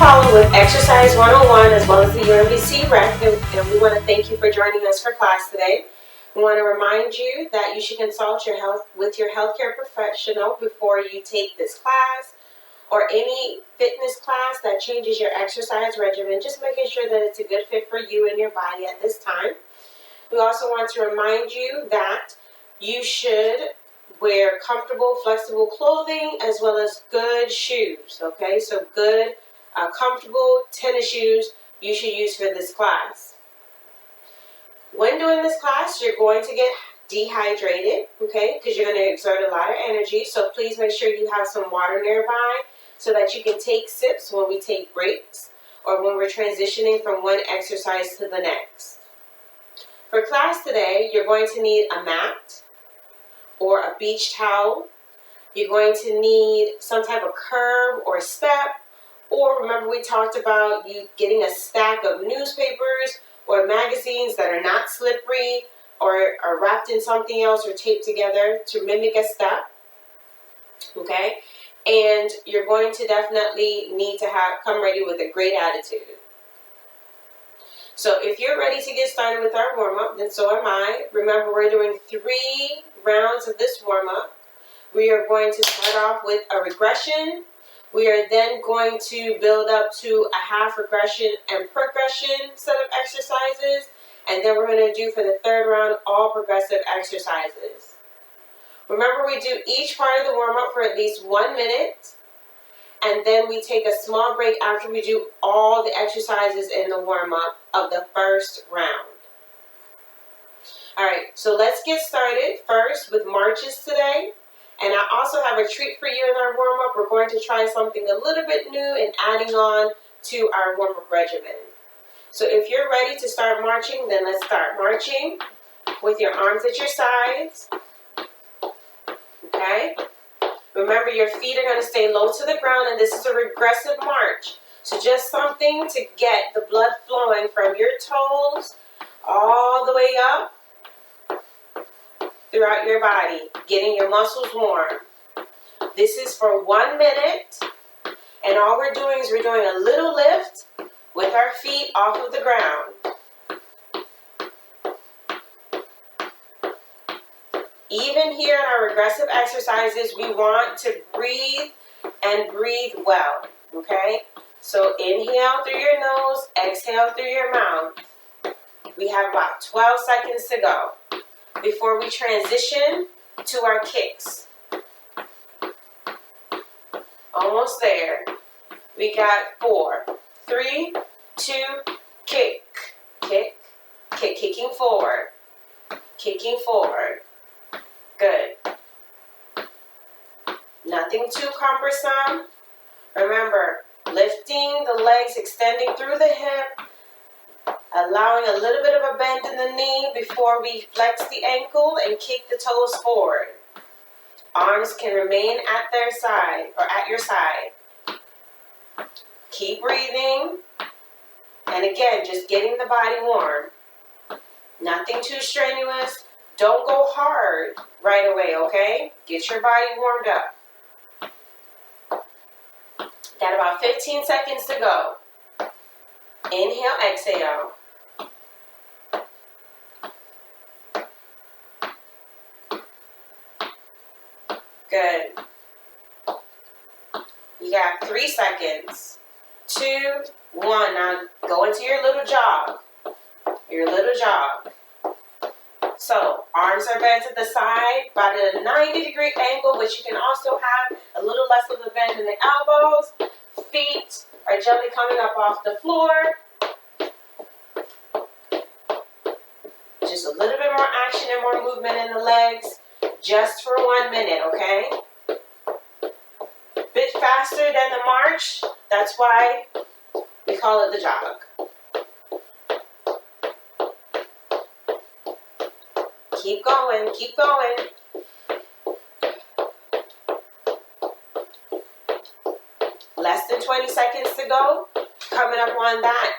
Paula with Exercise 101 as well as the UMBC Rec, and we want to thank you for joining us for class today. We want to remind you that you should consult your healthcare professional before you take this class or any fitness class that changes your exercise regimen, just making sure that it's a good fit for you and your body at this time. We also want to remind you that you should wear comfortable, flexible clothing as well as good shoes, okay? So good, comfortable tennis shoes you should use for this class. When doing this class, you're going to get dehydrated, okay? Because you're going to exert a lot of energy, so please make sure you have some water nearby so that you can take sips when we take breaks or when we're transitioning from one exercise to the next. For class today, you're going to need a mat or a beach towel. You're going to need some type of curb or step, or remember we talked about you getting a stack of newspapers or magazines that are not slippery or are wrapped in something else or taped together to mimic a step, okay? And you're going to definitely need to come ready with a great attitude. So if you're ready to get started with our warm-up, then so am I. Remember, we're doing 3 rounds of this warm-up. We are going to start off with a regression. We are then going to build up to a half regression and progression set of exercises. And then we're going to do for the 3rd round all progressive exercises. Remember, we do each part of the warm-up for at least 1 minute. And then we take a small break after we do all the exercises in the warm-up of the 1st round. All right, so let's get started first with marches today. And I also have a treat for you in our warm-up. We're going to try something a little bit new and adding on to our warm-up regimen. So if you're ready to start marching, then let's start marching with your arms at your sides. Okay? Remember, your feet are going to stay low to the ground, and this is a regressive march. So just something to get the blood flowing from your toes all the way up throughout your body, getting your muscles warm. This is for 1 minute, and all we're doing is we're doing a little lift with our feet off of the ground. Even here in our regressive exercises, we want to breathe and breathe well, okay? So inhale through your nose, exhale through your mouth. We have about 12 seconds to go before we transition to our kicks. Almost there. We got 4, 3, 2, kick, kick, kick, kicking forward, kicking forward. Good. Nothing too cumbersome. Remember, lifting the legs, extending through the hip, allowing a little bit of a bend in the knee before we flex the ankle and kick the toes forward. Arms can remain at their side or at your side. Keep breathing. And again, just getting the body warm. Nothing too strenuous. Don't go hard right away, okay? Get your body warmed up. Got about 15 seconds to go. Inhale, exhale. Good. You got 3 seconds. 2, 1. Now go into your little jog. Your little jog. So, arms are bent to the side, about a 90-degree angle, but you can also have a little less of a bend in the elbows. Feet are gently coming up off the floor. Just a little bit more action and more movement in the legs, just for 1 minute, okay? Bit faster than the march, that's why we call it the jog. Keep going, keep going. Less than 20 seconds to go. Coming up on that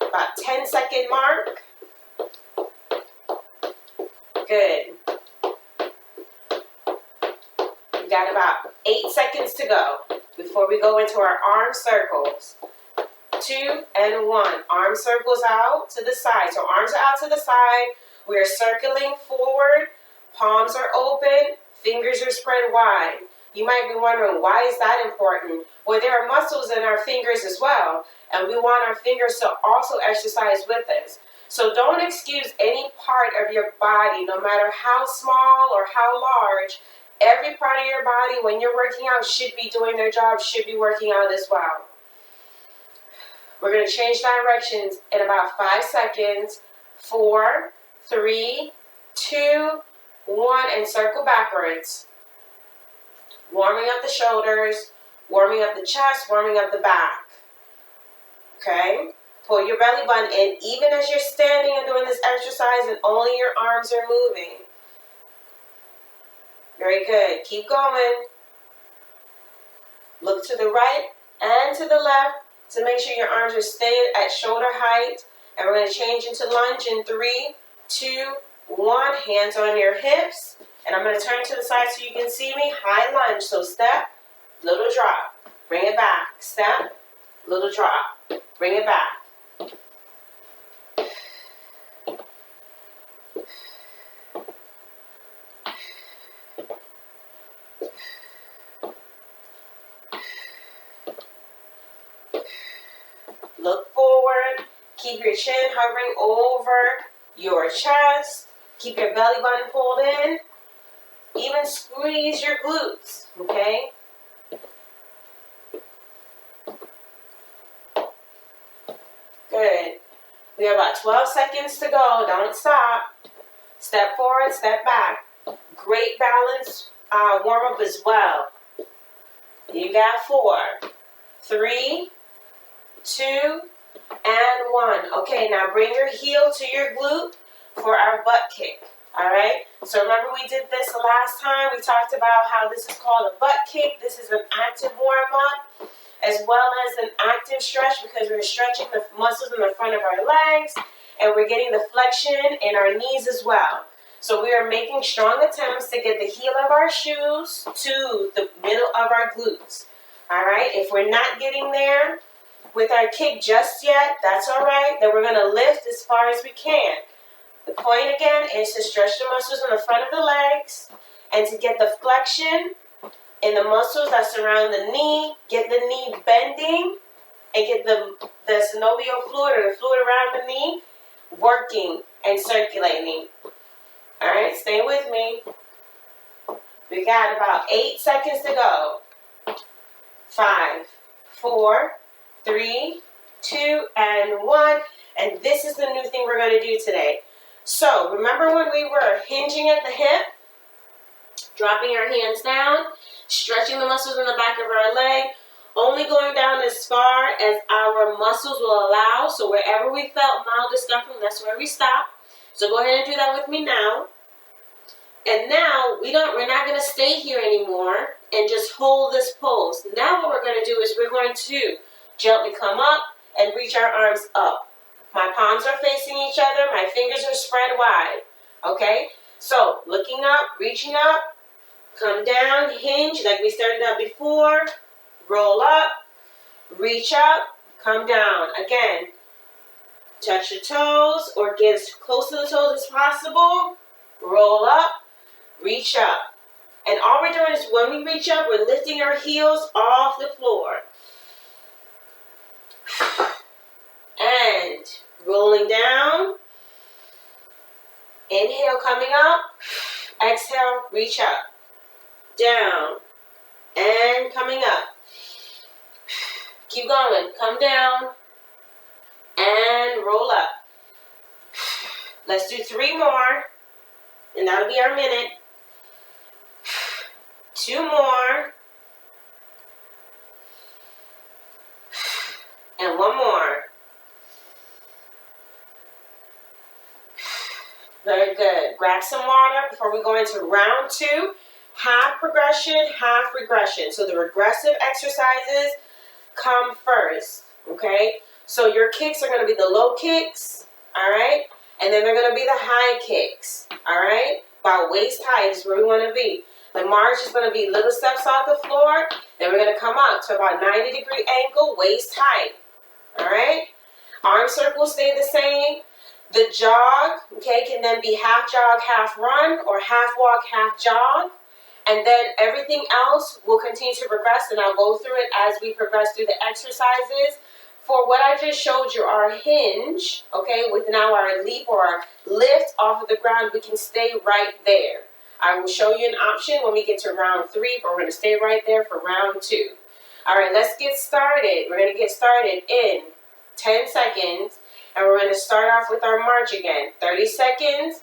about 10-second mark. Good. We got about 8 seconds to go before we go into our arm circles. 2, and 1. Arm circles out to the side. So arms are out to the side. We are circling forward. Palms are open. Fingers are spread wide. You might be wondering, why is that important? Well, there are muscles in our fingers as well, and we want our fingers to also exercise with us. So don't excuse any part of your body, no matter how small or how large. Every part of your body, when you're working out, should be doing their job, should be working out as well. We're going to change directions in about 5 seconds. 4, 3, 2, 1, and circle backwards. Warming up the shoulders, warming up the chest, warming up the back. Okay? Pull your belly button in even as you're standing and doing this exercise, and only your arms are moving. Very good. Keep going. Look to the right and to the left to make sure your arms are staying at shoulder height. And we're going to change into lunge in 3, 2, 1. Hands on your hips. And I'm going to turn to the side so you can see me. High lunge. So step, little drop. Bring it back. Step, little drop. Bring it back. Look forward. Keep your chin hovering over your chest. Keep your belly button pulled in. Even squeeze your glutes, okay? Good. We have about 12 seconds to go. Don't stop. Step forward, step back. Great balance warm-up as well. You got 4, 3, 2, and 1. Okay, now bring your heel to your glute for our butt kick. All right? So remember we did this last time. We talked about how this is called a butt kick. This is an active warm-up as well as an active stretch because we're stretching the muscles in the front of our legs and we're getting the flexion in our knees as well. So we are making strong attempts to get the heel of our shoes to the middle of our glutes. All right? If we're not getting there with our kick just yet, that's all right. Then we're going to lift as far as we can. The point again is to stretch the muscles in the front of the legs and to get the flexion in the muscles that surround the knee, get the knee bending, and get the synovial fluid or the fluid around the knee working and circulating. All right, stay with me. We got about 8 seconds to go. 5, 4, 3, 2, and 1. And this is the new thing we're going to do today. So, remember when we were hinging at the hip? Dropping our hands down, stretching the muscles in the back of our leg, only going down as far as our muscles will allow. So, wherever we felt mild discomfort, that's where we stop. So, go ahead and do that with me now. And now, we're not going to stay here anymore and just hold this pose. Now, what we're going to do is we're going to gently come up and reach our arms up. My palms are facing each other. My fingers are spread wide. Okay? So, looking up, reaching up, come down, hinge like we started out before. Roll up, reach up, come down. Again, touch your toes or get as close to the toes as possible. Roll up, reach up. And all we're doing is when we reach up, we're lifting our heels off the floor. And rolling down. Inhale, coming up. Exhale, reach up. Down. And coming up. Keep going. Come down. And roll up. Let's do 3 more. And that'll be our minute. 2 more. And 1 more. Very good. Grab some water before we go into round 2. Half progression, half regression. So the regressive exercises come first. Okay? So your kicks are going to be the low kicks. Alright? And then they're going to be the high kicks. Alright? About waist height is where we want to be. The march is going to be little steps off the floor. Then we're going to come up to about 90-degree angle, waist height. All right? Arm circles stay the same. The jog, okay, can then be half jog, half run, or half walk, half jog. And then everything else will continue to progress, and I'll go through it as we progress through the exercises. For what I just showed you, our hinge, okay, with now our leap or our lift off of the ground, we can stay right there. I will show you an option when we get to round 3, but we're going to stay right there for round 2. All right, let's get started. We're going to get started in 10 seconds, and we're going to start off with our march again. 30 seconds,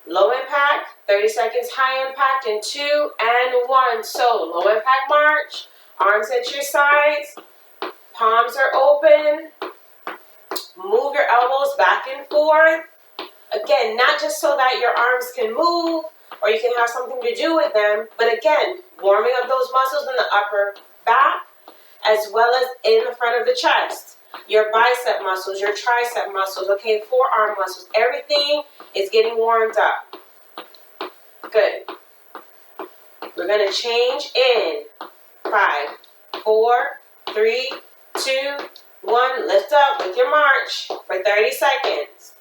low impact, 30 seconds high impact, in 2 and 1. So low impact march, arms at your sides, palms are open, move your elbows back and forth. Again, not just so that your arms can move or you can have something to do with them, but again, warming up those muscles in the upper back as well as in the front of the chest. Your bicep muscles, your tricep muscles, okay, forearm muscles, everything is getting warmed up. Good. We're going to change in 5, 4, 3, 2, 1. Lift up with your march for 30 seconds.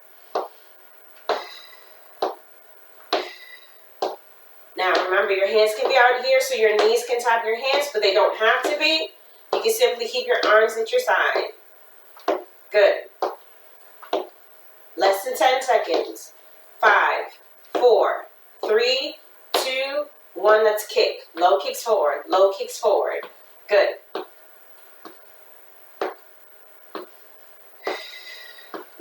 Now remember, your hands can be out here so your knees can tap your hands, but they don't have to be. You can simply keep your arms at your side. Good. Less than 10 seconds. 5, 4, 3, 2, 1. Let's kick. Low kicks forward. Low kicks forward. Good.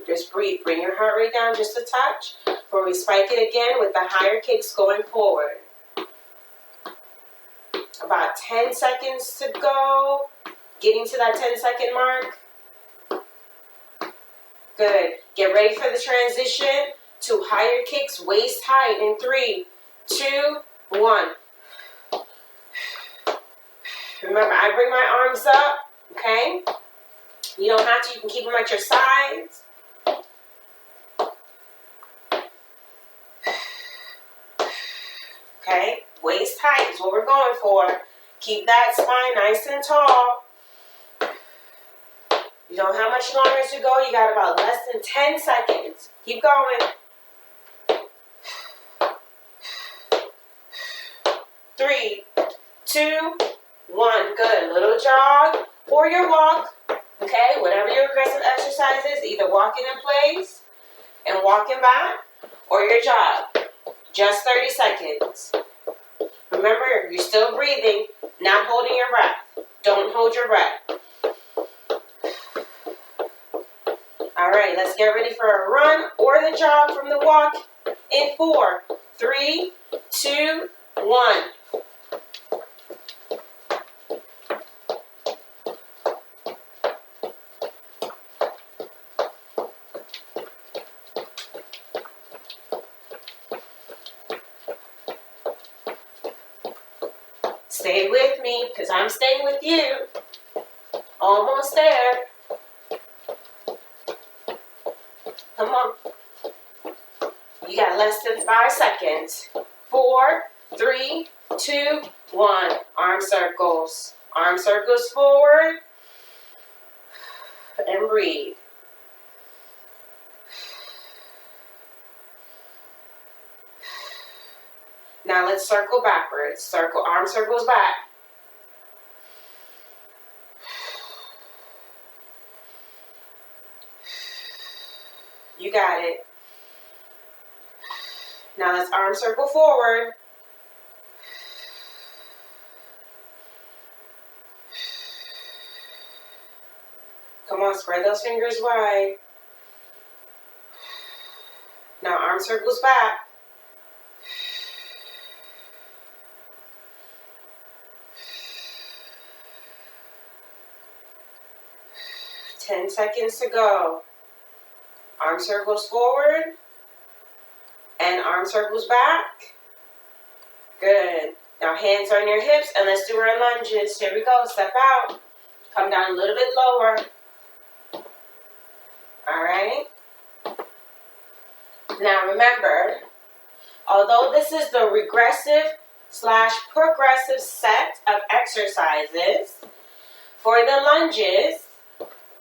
Just breathe. Bring your heart rate down just a touch before we spike it again with the higher kicks going forward. About 10 seconds to go. Getting to that 10-second mark. Good. Get ready for the transition to higher kicks, waist height in 3, 2, 1. Remember, I bring my arms up, okay? You don't have to. You can keep them at your sides. Okay? Waist height is what we're going for. Keep that spine nice and tall. You don't have much longer to go. You got about less than 10 seconds. Keep going. 3, 2, 1. Good. Little jog or your walk. Okay? Whatever your aggressive exercise is, either walking in place and walking back or your jog. Just 30 seconds. Remember, you're still breathing, not holding your breath. Don't hold your breath. All right, let's get ready for a run or the jog from the walk in 4, 3, 2, 1. Stay with me, because I'm staying with you. Almost there. Come on. You got less than 5 seconds. 4, 3, 2, 1. Arm circles. Arm circles forward. And breathe. Now let's circle backwards. Circle, arm circles back. You got it. Now let's arm circle forward. Come on, spread those fingers wide. Now arm circles back. Ten seconds to go. Arm circles forward and arm circles back. Good. Now hands on your hips and let's do our lunges. Here we go. Step out. Come down a little bit lower. All right. Now remember, although this is the regressive/progressive set of exercises, for the lunges,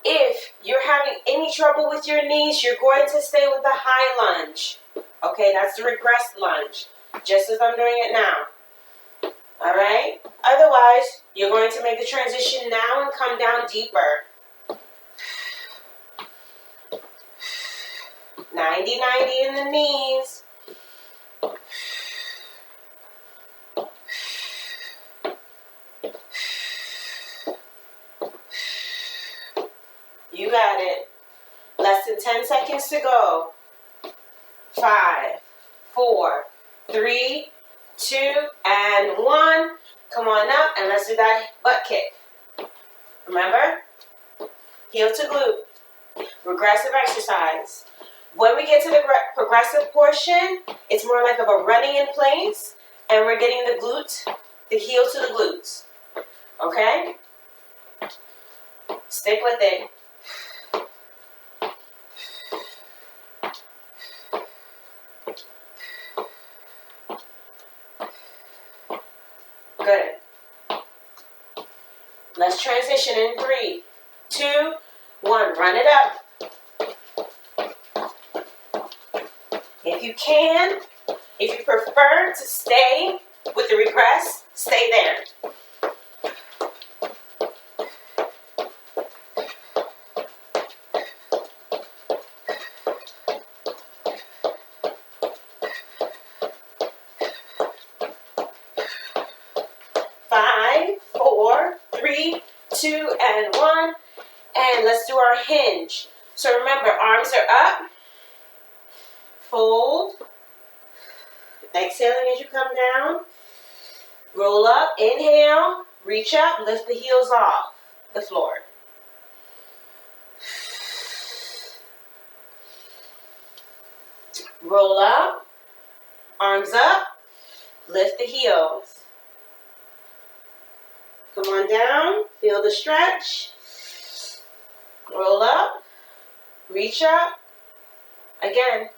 If you're having any trouble with your knees, you're going to stay with the high lunge. Okay, that's the regressed lunge, just as I'm doing it now. All right? Otherwise, you're going to make the transition now and come down deeper. 90-90 in the knees. You got it. Less than 10 seconds to go. 5, 4, 3, 2, and 1. Come on up and let's do that butt kick. Remember? Heel to glute. Regressive exercise. When we get to the progressive portion, it's more like of a running in place, and we're getting the glute, the heel to the glutes. Okay? Stick with it. Good. Let's transition in 3, 2, 1. Run it up. If you can, if you prefer to stay with the regress, stay there. Five, 4, 3, 2, and 1. And let's do our hinge. So remember, arms are up. Fold. Exhaling as you come down. Roll up. Inhale. Reach up. Lift the heels off the floor. Roll up. Arms up. Lift the heels. Come on down. Feel the stretch. Roll up. Reach up. Again.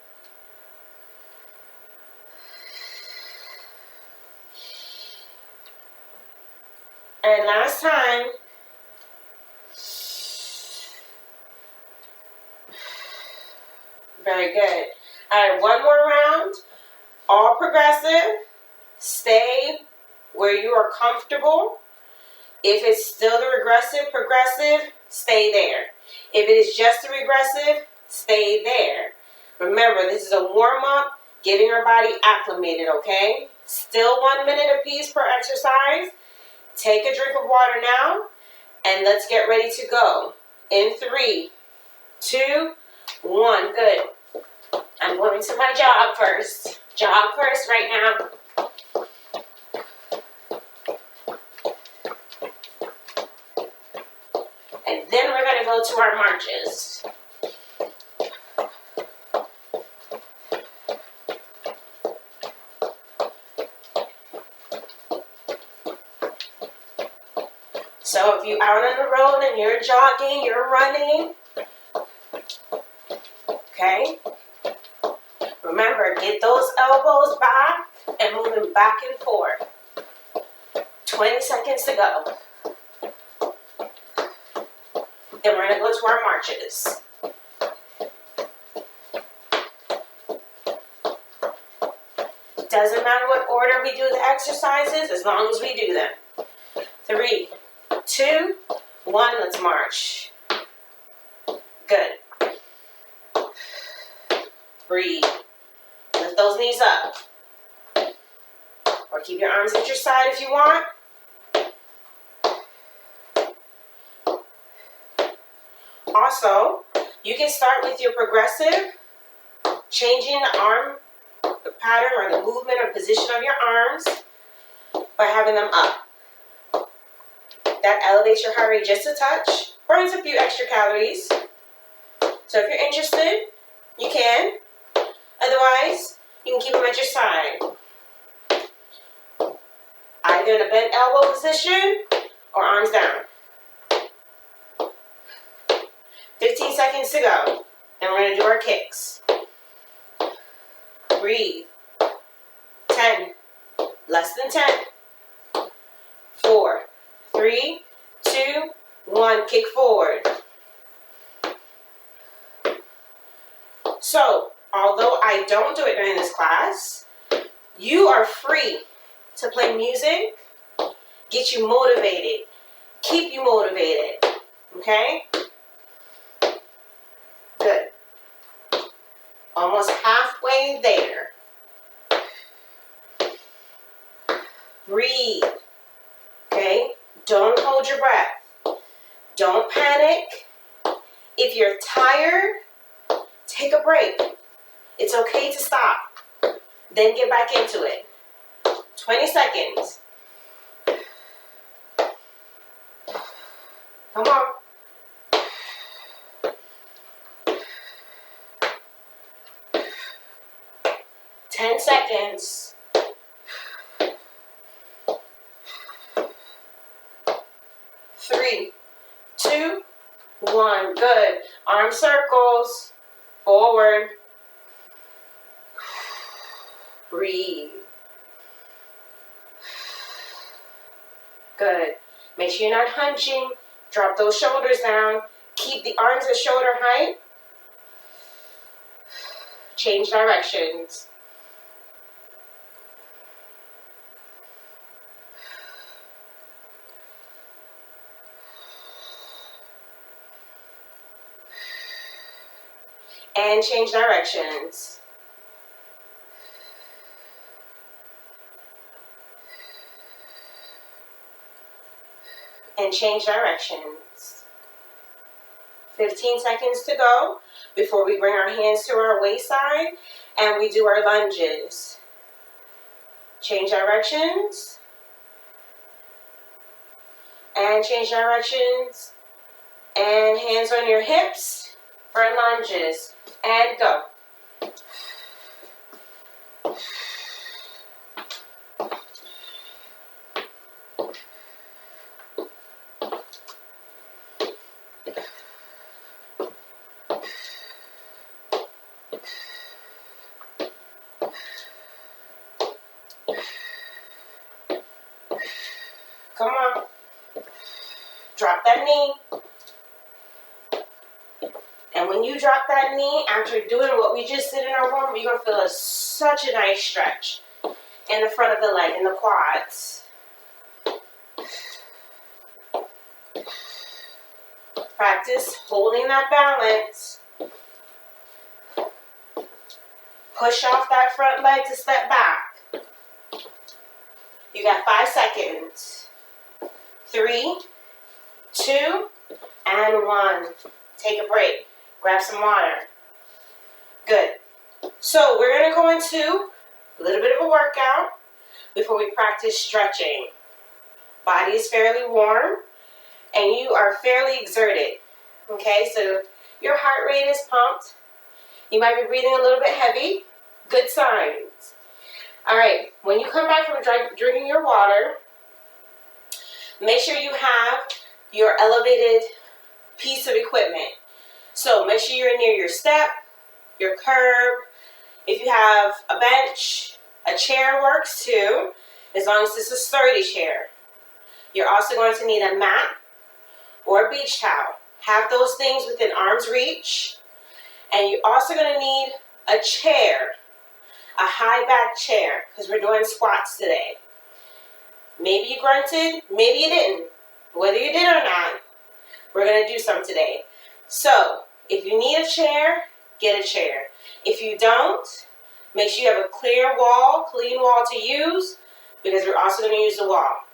And last time. Very good. All right, one more round. All progressive. Stay where you are comfortable. If it's still the regressive, progressive, stay there. If it is just the regressive, stay there. Remember, this is a warm-up, getting our body acclimated, okay? Still 1 minute apiece per exercise. Take a drink of water now, and let's get ready to go. In 3, 2, 1. Good. I'm going to my jog first. Jog first right now. And then we're going to go to our marches. So if you're out on the road and you're jogging, you're running, okay? Remember, get those elbows back and move them back and forth. 20 seconds to go. Then we're going to go to our marches. Doesn't matter what order we do the exercises, as long as we do them. 3, 2, 1, let's march. Good. Breathe. Lift those knees up. Or keep your arms at your side if you want. Also, you can start with your progressive, changing the arm, the pattern or the movement or position of your arms by having them up. That elevates your heart rate just a touch, burns a few extra calories. So if you're interested, you can. Otherwise, you can keep them at your side. Either in a bent elbow position or arms down. 15 seconds to go. And we're going to do our kicks. Breathe. 10. Less than 10. 4, 3, 2, 1. Kick forward. So, although I don't do it during this class, you are free to play music, get you motivated, keep you motivated, okay? Good. Almost halfway there. Breathe, okay? Don't hold your breath. Don't panic. If you're tired, take a break. It's okay to stop. Then get back into it. 20 seconds. Come on. Ten seconds. 3, 2, 1. Good. Arm circles. Forward. Breathe. Good. Make sure you're not hunching. Drop those shoulders down. Keep the arms at shoulder height. Change directions. And change directions. And change directions. 15 seconds to go before we bring our hands to our waistline and we do our lunges. Change directions. And change directions. And hands on your hips for lunges. And go. Come on. Drop that knee. And when you drop that knee, after doing what we just did in our warm-up, you're going to feel such a nice stretch in the front of the leg, in the quads. Practice holding that balance. Push off that front leg to step back. You got 5 seconds. 3, 2, and 1. Take a break. Grab some water. Good. So we're going to go into a little bit of a workout before we practice stretching. Body is fairly warm and you are fairly exerted. Okay, so your heart rate is pumped. You might be breathing a little bit heavy. Good signs. All right, when you come back from drinking your water, make sure you have your elevated piece of equipment. So make sure you're near your step, your curb. If you have a bench, a chair works too, as long as it's a sturdy chair. You're also going to need a mat or a beach towel. Have those things within arm's reach. And you're also going to need a chair, a high back chair, because we're doing squats today. Maybe you grunted, maybe you didn't. Whether you did or not, we're going to do some today. So, if you need a chair, get a chair. If you don't, make sure you have a clean wall to use, because we're also going to use the wall.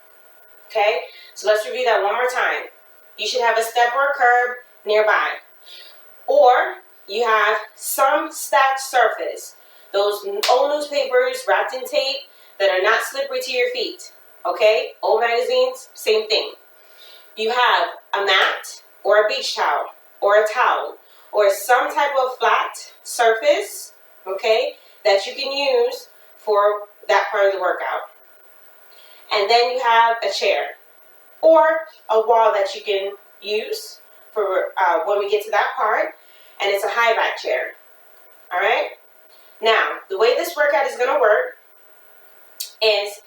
Okay? So let's review that one more time. You should have a step or a curb nearby. Or you have some stacked surface. Those old newspapers wrapped in tape that are not slippery to your feet. Okay? Old magazines, same thing. You have a mat or a beach towel or a towel or some type of flat surface, okay, that you can use for that part of the workout. And then you have a chair or a wall that you can use for when we get to that part, and it's a high back chair. All right? Now, the way this workout is going to work is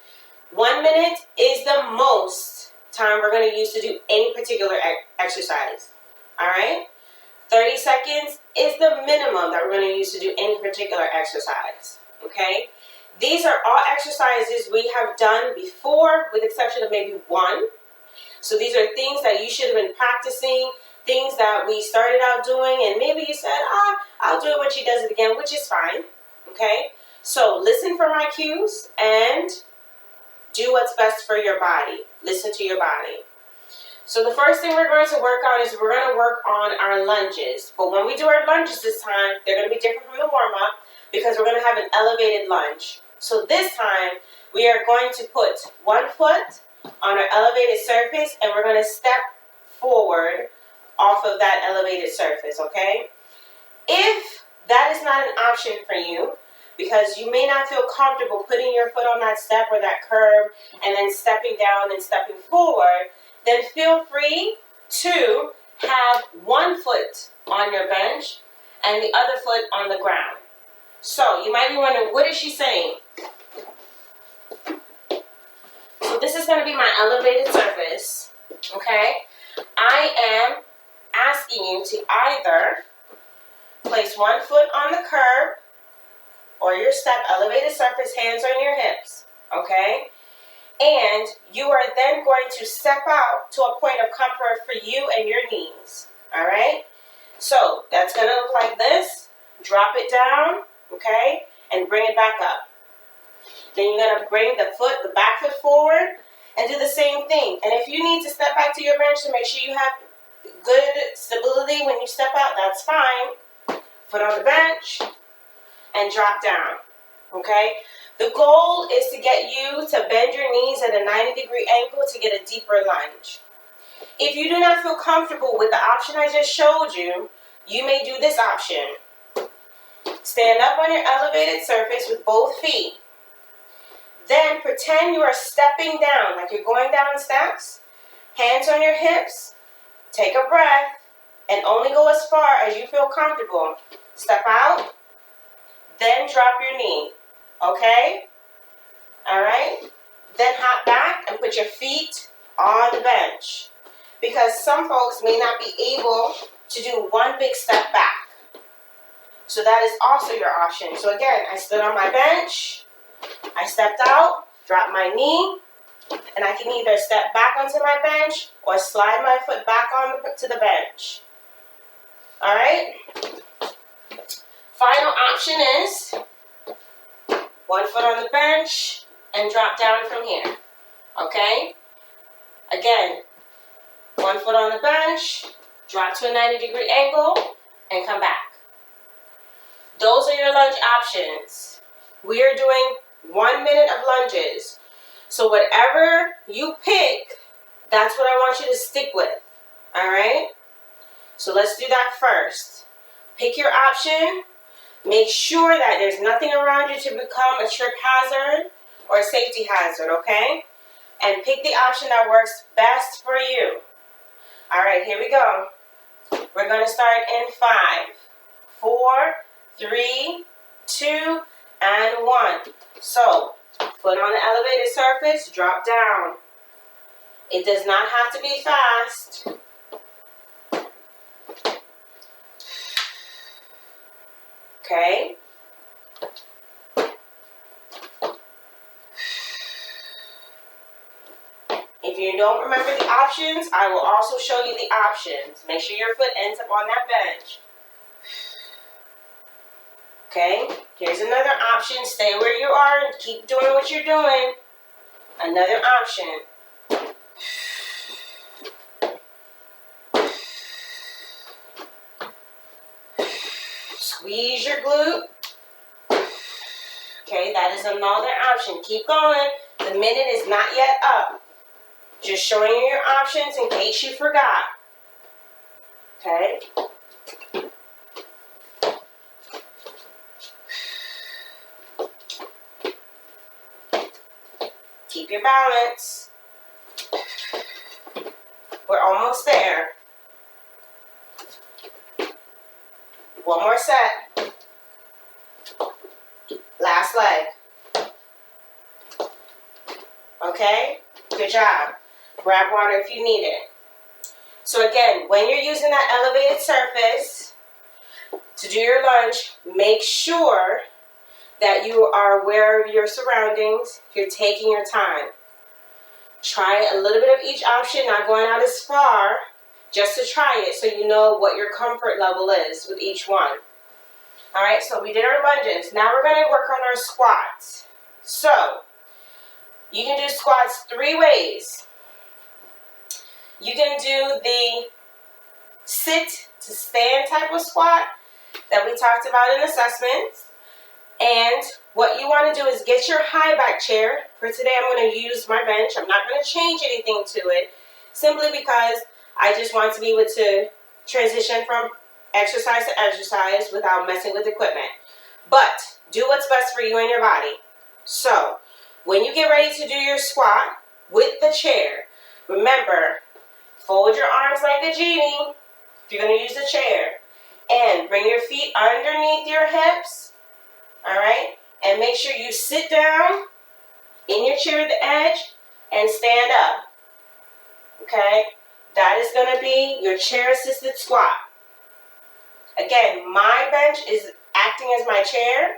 1 minute is the most time we're going to use to do any particular exercise. All right? 30 seconds is the minimum that we're going to use to do any particular exercise, okay? These are all exercises we have done before, with the exception of maybe one. So these are things that you should have been practicing, things that we started out doing, and maybe you said, I'll do it when she does it again, which is fine, okay? So listen for my cues and do what's best for your body. Listen to your body. So the first thing we're going to work on is we're going to work on our lunges. But when we do our lunges this time, they're going to be different from the warm-up because we're going to have an elevated lunge. So this time, we are going to put one foot on our elevated surface and we're going to step forward off of that elevated surface, okay? If that is not an option for you, because you may not feel comfortable putting your foot on that step or that curb and then stepping down and stepping forward, then feel free to have one foot on your bench and the other foot on the ground. So you might be wondering, what is she saying? So this is going to be my elevated surface, okay? I am asking you to either place one foot on the curb or your step, elevated surface, hands on your hips, okay? And you are then going to step out to a point of comfort for you and your knees, all right? So that's going to look like this. Drop it down, okay? And bring it back up. Then you're going to bring the back foot forward and do the same thing. And if you need to step back to your bench to make sure you have good stability when you step out, that's fine. Foot on the bench and drop down, okay? The goal is to get you to bend your knees at a 90-degree angle to get a deeper lunge. If you do not feel comfortable with the option I just showed you, you may do this option. Stand up on your elevated surface with both feet. Then pretend you are stepping down, like you're going down steps. Hands on your hips. Take a breath and only go as far as you feel comfortable. Step out, then drop your knee. Okay? All right? Then hop back and put your feet on the bench. Because some folks may not be able to do one big step back. So that is also your option. So again, I stood on my bench, I stepped out, dropped my knee, and I can either step back onto my bench or slide my foot back to the bench. All right? Final option is one foot on the bench and drop down from here. Okay? Again, one foot on the bench, drop to a 90-degree angle, and come back. Those are your lunge options. We are doing 1 minute of lunges. So whatever you pick, that's what I want you to stick with. All right? So let's do that first. Pick your option. Make sure that there's nothing around you to become a trip hazard or a safety hazard, okay? And pick the option that works best for you. All right, here we go. We're going to start in 5, 4, 3, 2, and 1. So, foot on the elevated surface, drop down. It does not have to be fast. Okay? If you don't remember the options, I will also show you the options. Make sure your foot ends up on that bench. Okay? Here's another option. Stay where you are and keep doing what you're doing. Another option. Squeeze your glute. Okay, that is another option. Keep going. The minute is not yet up. Just showing you your options in case you forgot. Okay? Keep your balance. We're almost there. One more set. Last leg. Okay? Good job. Grab water if you need it. So again, when you're using that elevated surface, To do your lunge, make sure that you are aware of your surroundings. You're taking your time. Try a little bit of each option, not going out as far, just to try it so you know what your comfort level is with each one. All right, so we did our lunges. Now we're going to work on our squats. So, you can do squats 3 ways. You can do the sit to stand type of squat that we talked about in assessments. And what you want to do is get your high back chair. For today, I'm going to use my bench. I'm not going to change anything to it, simply because I just want to be able to transition from exercise to exercise without messing with equipment. But do what's best for you and your body. So, when you get ready to do your squat with the chair, remember, fold your arms like the genie if you're going to use the chair. And bring your feet underneath your hips. Alright? And make sure you sit down in your chair at the edge and stand up. Okay? That is going to be your chair-assisted squat. Again, my bench is acting as my chair,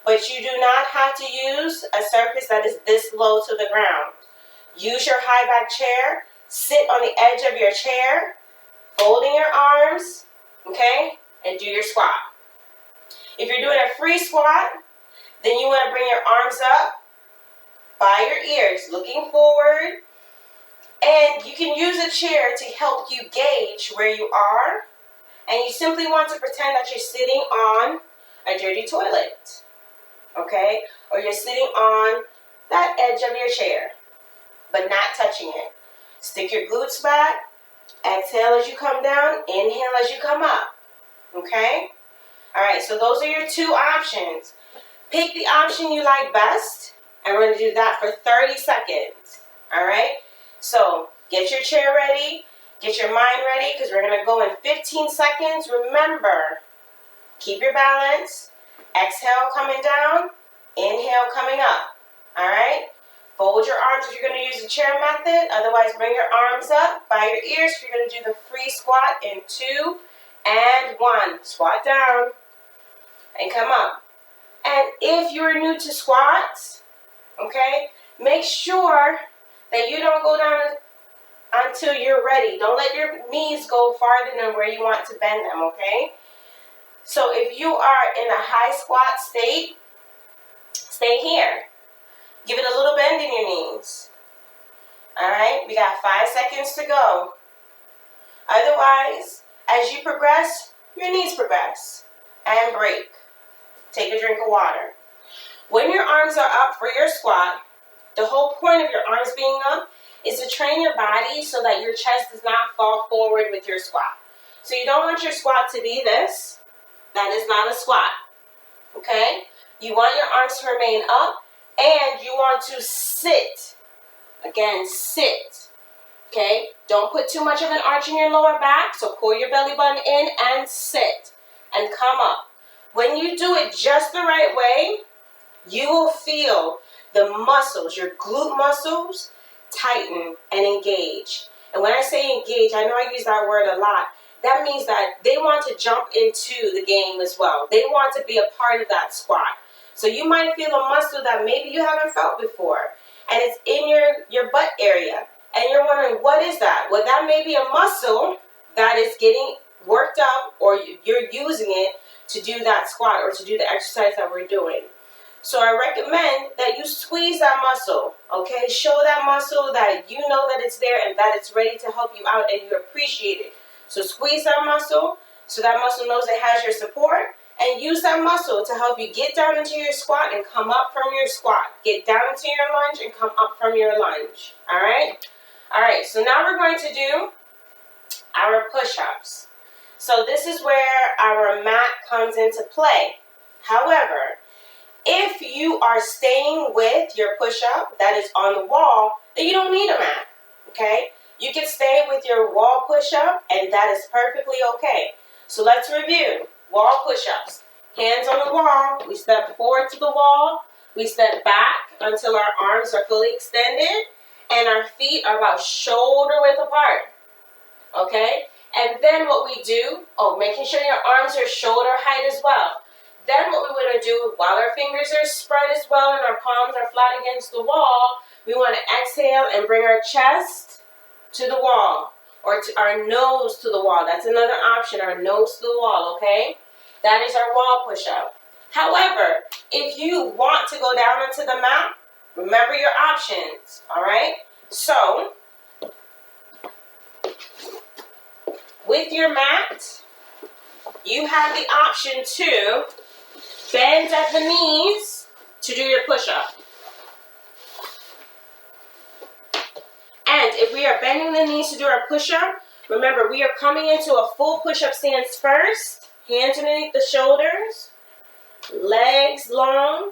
but you do not have to use a surface that is this low to the ground. Use your high back chair, sit on the edge of your chair, folding your arms, okay, and do your squat. If you're doing a free squat, then you want to bring your arms up by your ears, looking forward, and you can use a chair to help you gauge where you are, and you simply want to pretend that you're sitting on a dirty toilet, okay, or you're sitting on that edge of your chair, but not touching it. Stick your glutes back, exhale as you come down, inhale as you come up, okay? All right, so those are your 2 options. Pick the option you like best, and we're going to do that for 30 seconds, all right? So get your chair ready, get your mind ready, because we're going to go in 15 seconds. Remember, keep your balance. Exhale coming down, inhale coming up, all right? Fold your arms if you're going to use the chair method. Otherwise, bring your arms up by your ears if you're going to do the free squat in 2 and 1. Squat down and come up. And if you're new to squats, okay, make sure that you don't go down until you're ready. Don't let your knees go farther than where you want to bend them, okay? So if you are in a high squat state, stay here. Give it a little bend in your knees. All right, we got 5 seconds to go. Otherwise, as you progress, your knees progress. And break. Take a drink of water. When your arms are up for your squat, the whole point of your arms being up is to train your body so that your chest does not fall forward with your squat. So you don't want your squat to be this. That is not a squat. Okay? You want your arms to remain up, and you want to sit. Again, sit. Okay? Don't put too much of an arch in your lower back, so pull your belly button in and sit. And come up. When you do it just the right way, you will feel the muscles, your glute muscles, tighten and engage. And when I say engage, I know I use that word a lot. That means that they want to jump into the game as well. They want to be a part of that squat. So you might feel a muscle that maybe you haven't felt before, and it's in your butt area. And you're wondering, what is that? Well, that may be a muscle that is getting worked up, or you're using it to do that squat or to do the exercise that we're doing. So I recommend that you squeeze that muscle, okay? Show that muscle that you know that it's there and that it's ready to help you out and you appreciate it. So squeeze that muscle so that muscle knows it has your support, and use that muscle to help you get down into your squat and come up from your squat. Get down into your lunge and come up from your lunge, all right? All right, so now we're going to do our push-ups. So this is where our mat comes into play. However, if you are staying with your push-up that is on the wall, then you don't need a mat, okay? You can stay with your wall push-up, and that is perfectly okay. So let's review. Wall push-ups. Hands on the wall. We step forward to the wall. We step back until our arms are fully extended, and our feet are about shoulder width apart, okay? And then what we do, making sure your arms are shoulder height as well. Then what we want to do, while our fingers are spread as well and our palms are flat against the wall, we want to exhale and bring our chest to the wall, or to our nose to the wall. That's another option, our nose to the wall, okay? That is our wall push-up. However, if you want to go down onto the mat, remember your options, all right? So, with your mat, you have the option to bend at the knees to do your push-up. And if we are bending the knees to do our push-up, remember we are coming into a full push-up stance first, hands underneath the shoulders, legs long,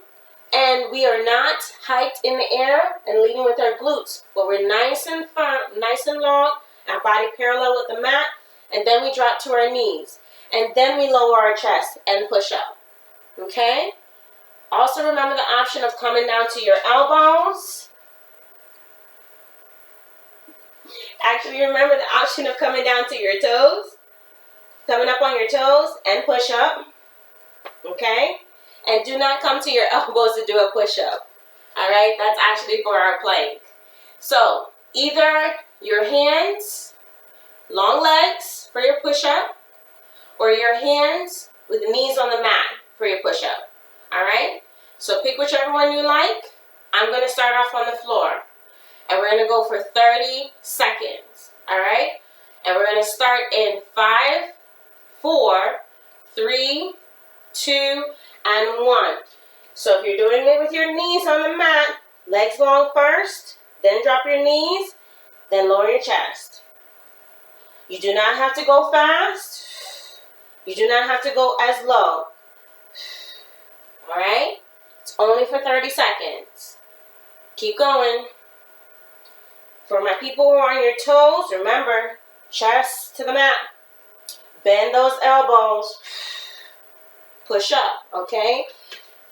and we are not hiked in the air and leading with our glutes, but we're nice and firm, nice and long, our body parallel with the mat, and then we drop to our knees, and then we lower our chest and push up, okay? Also remember the option of coming down to your elbows. Actually, remember the option of coming down to your toes, coming up on your toes and push up, okay? And do not come to your elbows to do a push-up, all right? That's actually for our plank. So either your hands, long legs for your push-up, or your hands with the knees on the mat for your push-up, all right? So pick whichever one you like. I'm going to start off on the floor. And we're going to go for 30 seconds, all right? And we're going to start in 5, 4, 3, 2, and 1. So if you're doing it with your knees on the mat, legs long first, then drop your knees, then lower your chest. You do not have to go fast. You do not have to go as low. All right? It's only for 30 seconds. Keep going. For my people who are on your toes, remember, chest to the mat. Bend those elbows. Push up, okay?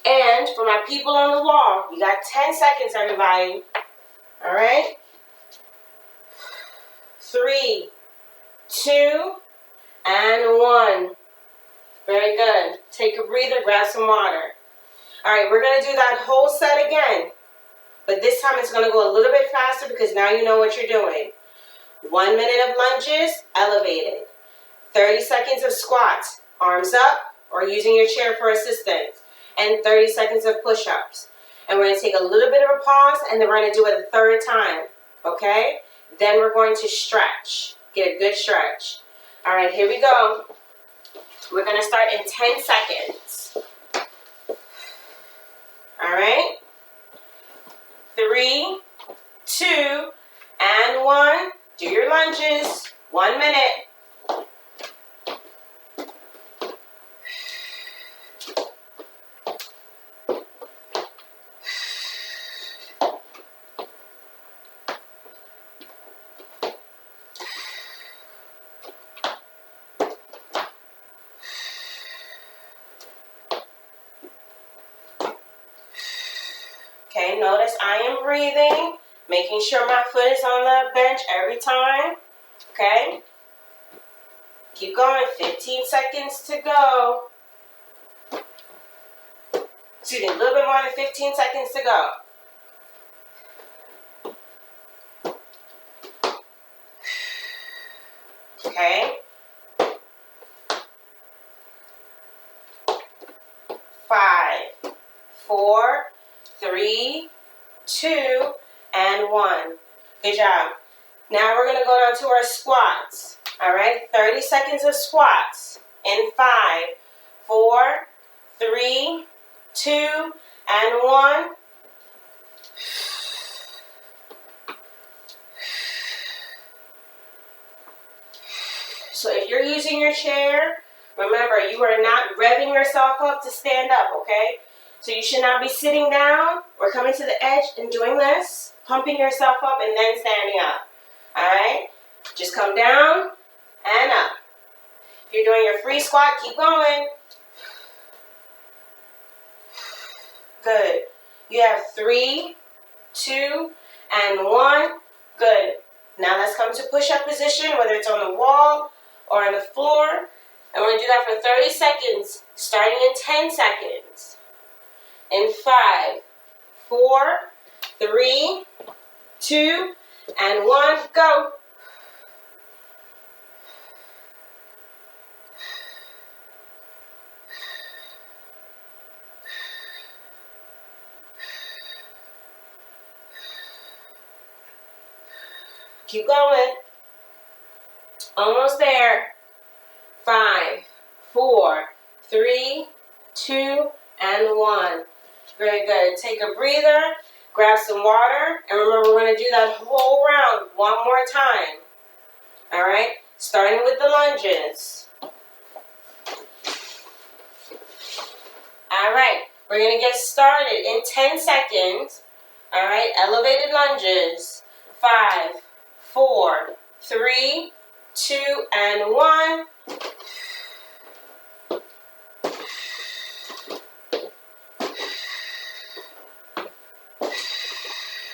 And for my people on the wall, you got 10 seconds, everybody. All right? 3, 2, and 1. Very good. Take a breather, grab some water. All right, we're going to do that whole set again. But this time it's going to go a little bit faster because now you know what you're doing. 1 minute of lunges, elevated. 30 seconds of squats, arms up or using your chair for assistance. And 30 seconds of push-ups. And we're going to take a little bit of a pause and then we're going to do it a third time. Okay? Then we're going to stretch. Get a good stretch. All right, here we go. We're going to start in 10 seconds. All right? 3, 2, and 1. Do your lunges. 1 minute. Okay, notice I am breathing, making sure my foot is on the bench every time. Okay? Keep going. 15 seconds to go. Excuse me, a little bit more than 15 seconds to go. Okay? 5, 4, 3, 2, and 1. Good job. Now we're going to go down to our squats. All right? 30 seconds of squats. In 5, 4, 3, 2, and 1. So if you're using your chair, remember you are not revving yourself up to stand up, okay? So you should not be sitting down or coming to the edge and doing this, pumping yourself up and then standing up. All right? Just come down and up. If you're doing your free squat, keep going. Good. You have 3, 2, and 1. Good. Now let's come to push-up position, whether it's on the wall or on the floor. And we're going to do that for 30 seconds, starting in 10 seconds. In 5, 4, 3, 2, and 1, go. Keep going. Almost there. 5, 4, 3, 2, and 1. Very good. Take a breather, grab some water, and remember we're going to do that whole round one more time. All right? Starting with the lunges. All right. We're going to get started in 10 seconds. All right? Elevated lunges. 5, 4, 3, 2, and 1.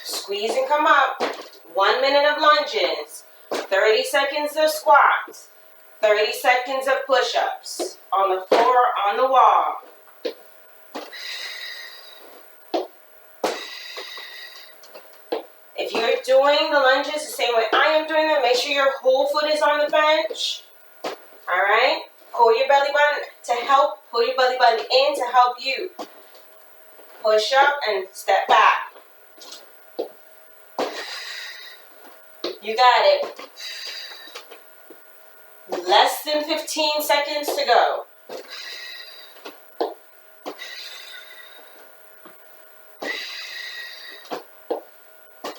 Squeeze and come up. 1 minute of lunges. 30 seconds of squats. 30 seconds of push-ups. On the floor, on the wall. If you're doing the lunges the same way I am doing them, make sure your whole foot is on the bench. Alright? Pull your belly button to help. Pull your belly button in to help you. Push up and step back. You got it. Less than 15 seconds to go.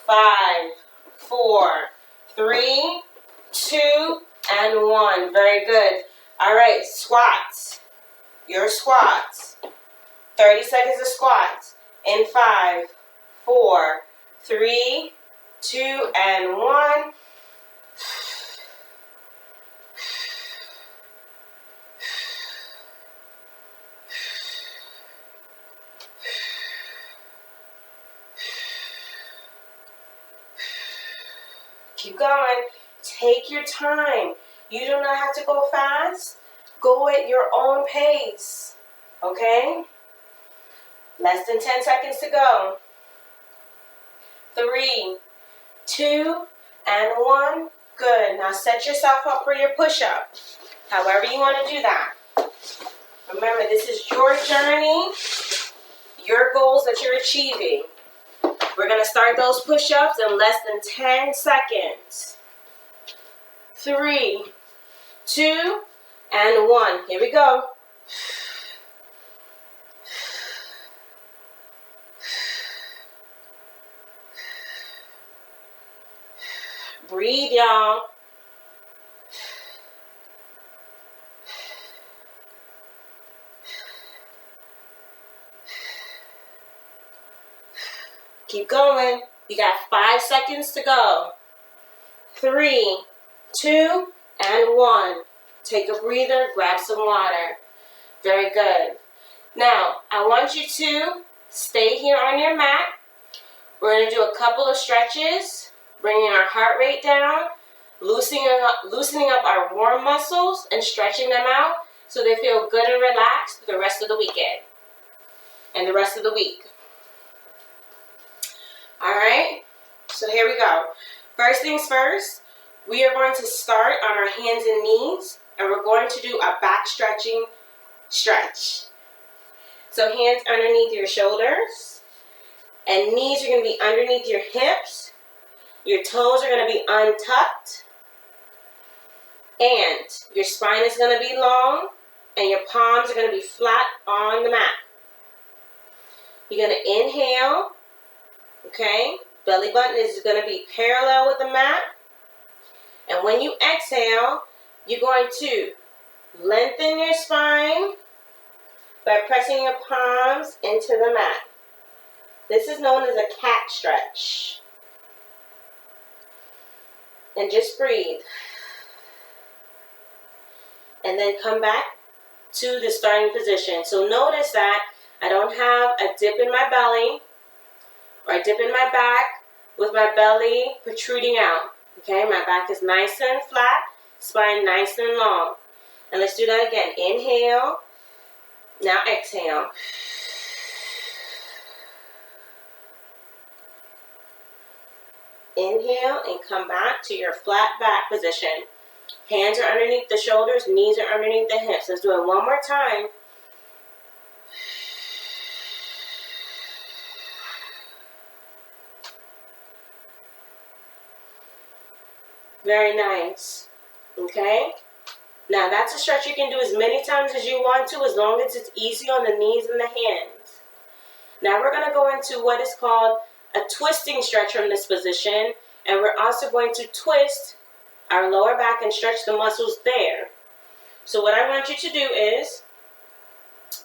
5, 4, 3, 2, and 1. Very good. All right, squats. Your squats. 30 seconds of squats. In 5, 4, 3, 2, and 1. Keep going. Take your time. You do not have to go fast. Go at your own pace. Okay? Less than 10 seconds to go. 3, 2, and 1. Good. Now set yourself up for your push-up. However you want to do that. Remember, this is your journey, your goals that you're achieving. We're going to start those push-ups in less than 10 seconds. 3, 2, and 1. Here we go. Breathe, y'all. Keep going. You got 5 seconds to go. 3, 2, and 1. Take a breather, grab some water. Very good. Now, I want you to stay here on your mat. We're going to do a couple of stretches, bringing our heart rate down, loosening up our warm muscles, and stretching them out so they feel good and relaxed for the rest of the weekend and the rest of the week. Alright, so here we go. First things first, we are going to start on our hands and knees, and we're going to do a back stretching stretch. So hands underneath your shoulders, and knees are going to be underneath your hips. Your toes are going to be untucked, and your spine is going to be long, and your palms are going to be flat on the mat. You're going to inhale. Okay, belly button is going to be parallel with the mat. And when you exhale, you're going to lengthen your spine by pressing your palms into the mat. This is known as a cat stretch. And just breathe. And then come back to the starting position. So notice that I don't have a dip in my belly, or I dip in my back with my belly protruding out. Okay, my back is nice and flat, spine nice and long. And let's do that again. Inhale. Now exhale. Inhale and come back to your flat back position. Hands are underneath the shoulders, knees are underneath the hips. Let's do it one more time. Very nice. Okay? Now that's a stretch you can do as many times as you want to, as long as it's easy on the knees and the hands. Now we're going to go into what is called a twisting stretch from this position, and we're also going to twist our lower back and stretch the muscles there. So what I want you to do is,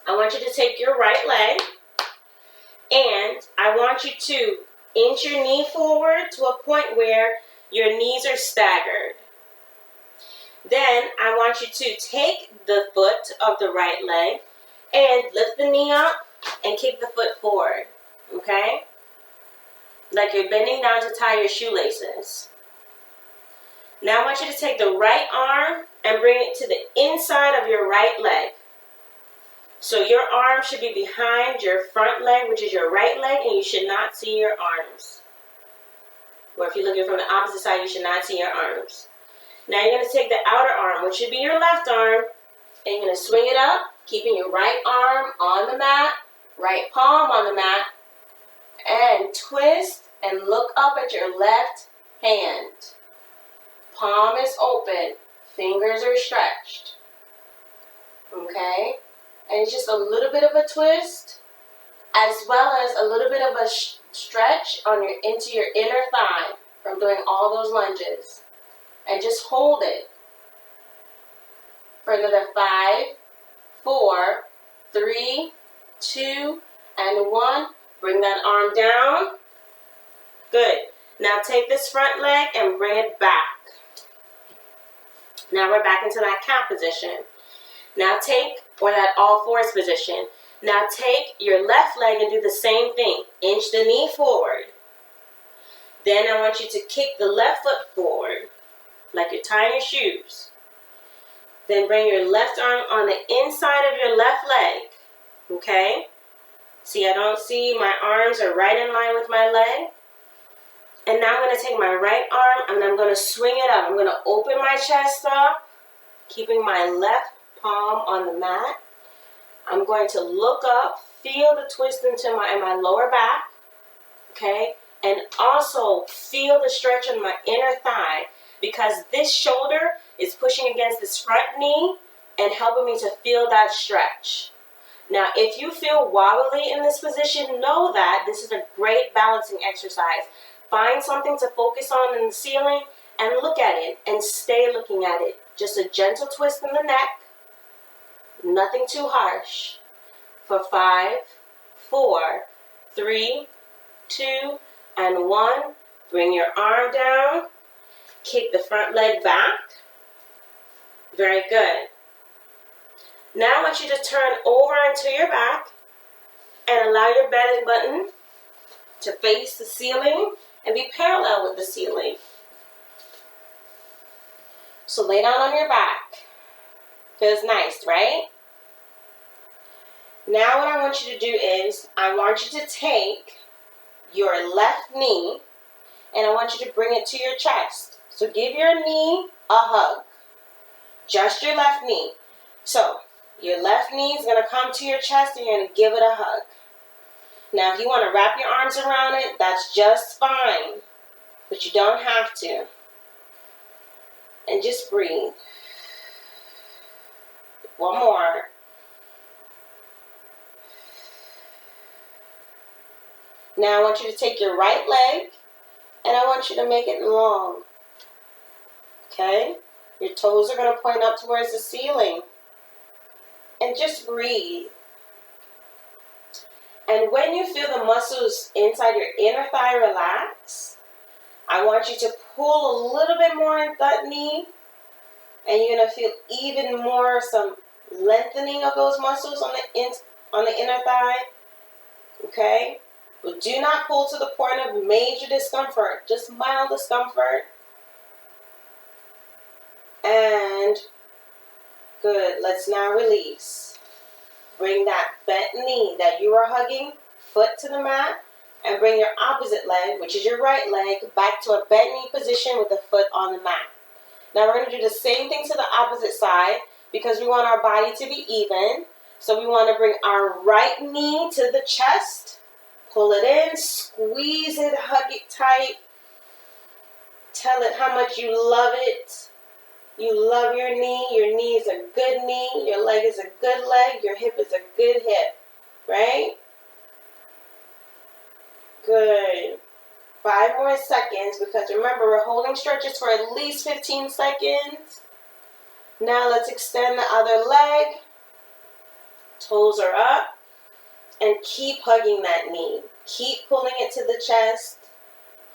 I want you to take your right leg, and I want you to inch your knee forward to a point where your knees are staggered. Then I want you to take the foot of the right leg and lift the knee up and kick the foot forward, okay? Like you're bending down to tie your shoelaces. Now I want you to take the right arm and bring it to the inside of your right leg. So your arm should be behind your front leg, which is your right leg, and you should not see your arms. Or if you're looking from the opposite side, you should not see your arms. Now you're going to take the outer arm, which should be your left arm, and you're going to swing it up, keeping your right arm on the mat, right palm on the mat, and twist and look up at your left hand. Palm is open, fingers are stretched. Okay? And it's just a little bit of a twist, as well as a little bit of a stretch on into your inner thigh from doing all those lunges. And just hold it for another 5, 4, 3, 2, and 1. Bring that arm down. Good. Now take this front leg and bring it back. Now we're back into that cat position. Now or that all fours position. Now take your left leg and do the same thing. Inch the knee forward. Then I want you to kick the left foot forward, like you're tying your shoes. Then bring your left arm on the inside of your left leg. Okay? See, I don't see my arms are right in line with my leg. And now I'm going to take my right arm and I'm going to swing it up. I'm going to open my chest up, keeping my left palm on the mat. I'm going to look up, feel the twist into my lower back. Okay? And also feel the stretch in my inner thigh, because this shoulder is pushing against this front knee and helping me to feel that stretch. Now, if you feel wobbly in this position, know that this is a great balancing exercise. Find something to focus on in the ceiling and look at it and stay looking at it. Just a gentle twist in the neck, nothing too harsh. For 5, 4, 3, 2, and 1. Bring your arm down. Kick the front leg back. Very good. Now I want you to turn over onto your back and allow your belly button to face the ceiling and be parallel with the ceiling. So lay down on your back. Feels nice, right? Now what I want you to do is, I want you to take your left knee and I want you to bring it to your chest. So give your knee a hug. Just your left knee. So your left knee is going to come to your chest and you're going to give it a hug. Now if you want to wrap your arms around it, that's just fine. But you don't have to. And just breathe. One more. Now I want you to take your right leg and I want you to make it long. Okay? Your toes are going to point up towards the ceiling. And just breathe. And when you feel the muscles inside your inner thigh relax, I want you to pull a little bit more in that knee. And you're going to feel even more some lengthening of those muscles on the inner thigh. Okay? But do not pull to the point of major discomfort. Just mild discomfort. And good. Let's now release. Bring that bent knee that you are hugging, foot to the mat, and bring your opposite leg, which is your right leg, back to a bent knee position with the foot on the mat. Now we're going to do the same thing to the opposite side because we want our body to be even. So we want to bring our right knee to the chest, pull it in, squeeze it, hug it tight. Tell it how much you love it. You love your knee. Your knee is a good knee. Your leg is a good leg. Your hip is a good hip. Right? Good. 5 more seconds because remember we're holding stretches for at least 15 seconds. Now let's extend the other leg. Toes are up. And keep hugging that knee. Keep pulling it to the chest.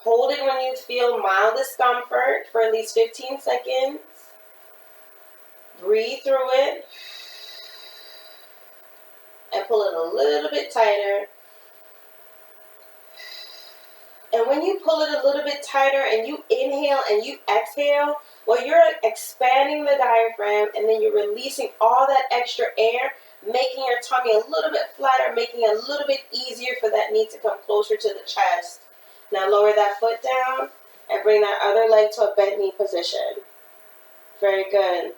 Hold it when you feel mild discomfort for at least 15 seconds. Breathe through it. And pull it a little bit tighter. And when you pull it a little bit tighter and you inhale and you exhale, well, you're expanding the diaphragm and then you're releasing all that extra air, making your tummy a little bit flatter, making it a little bit easier for that knee to come closer to the chest. Now lower that foot down and bring that other leg to a bent knee position. Very good.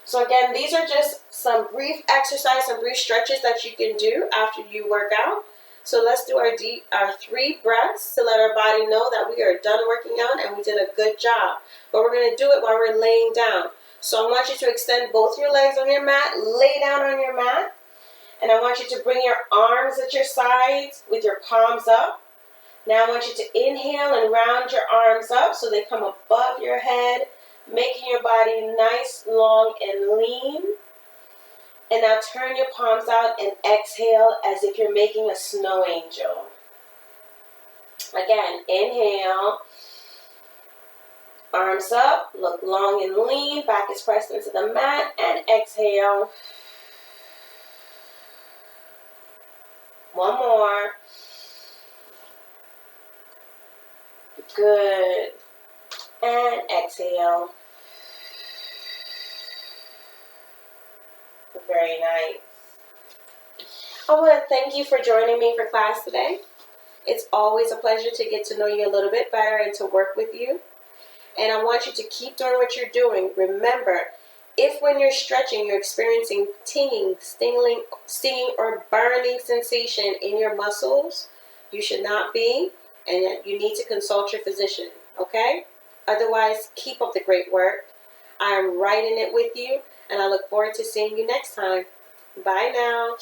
So again, these are just some brief exercise, some brief stretches that you can do after you work out. So let's do our 3 breaths to let our body know that we are done working out and we did a good job. But we're going to do it while we're laying down. So I want you to extend both your legs on your mat, lay down on your mat. And I want you to bring your arms at your sides with your palms up. Now I want you to inhale and round your arms up so they come above your head, making your body nice, long, and lean. And now turn your palms out and exhale as if you're making a snow angel. Again, inhale. Arms up, look long and lean, back is pressed into the mat, and exhale. One more. Good. And exhale. Very nice. I want to thank you for joining me for class today. It's always a pleasure to get to know you a little bit better and to work with you. And I want you to keep doing what you're doing. Remember, if when you're stretching, you're experiencing tingling, stinging, or burning sensation in your muscles, you should not be, and you need to consult your physician, okay? Otherwise, keep up the great work. I am right in it with you, and I look forward to seeing you next time. Bye now.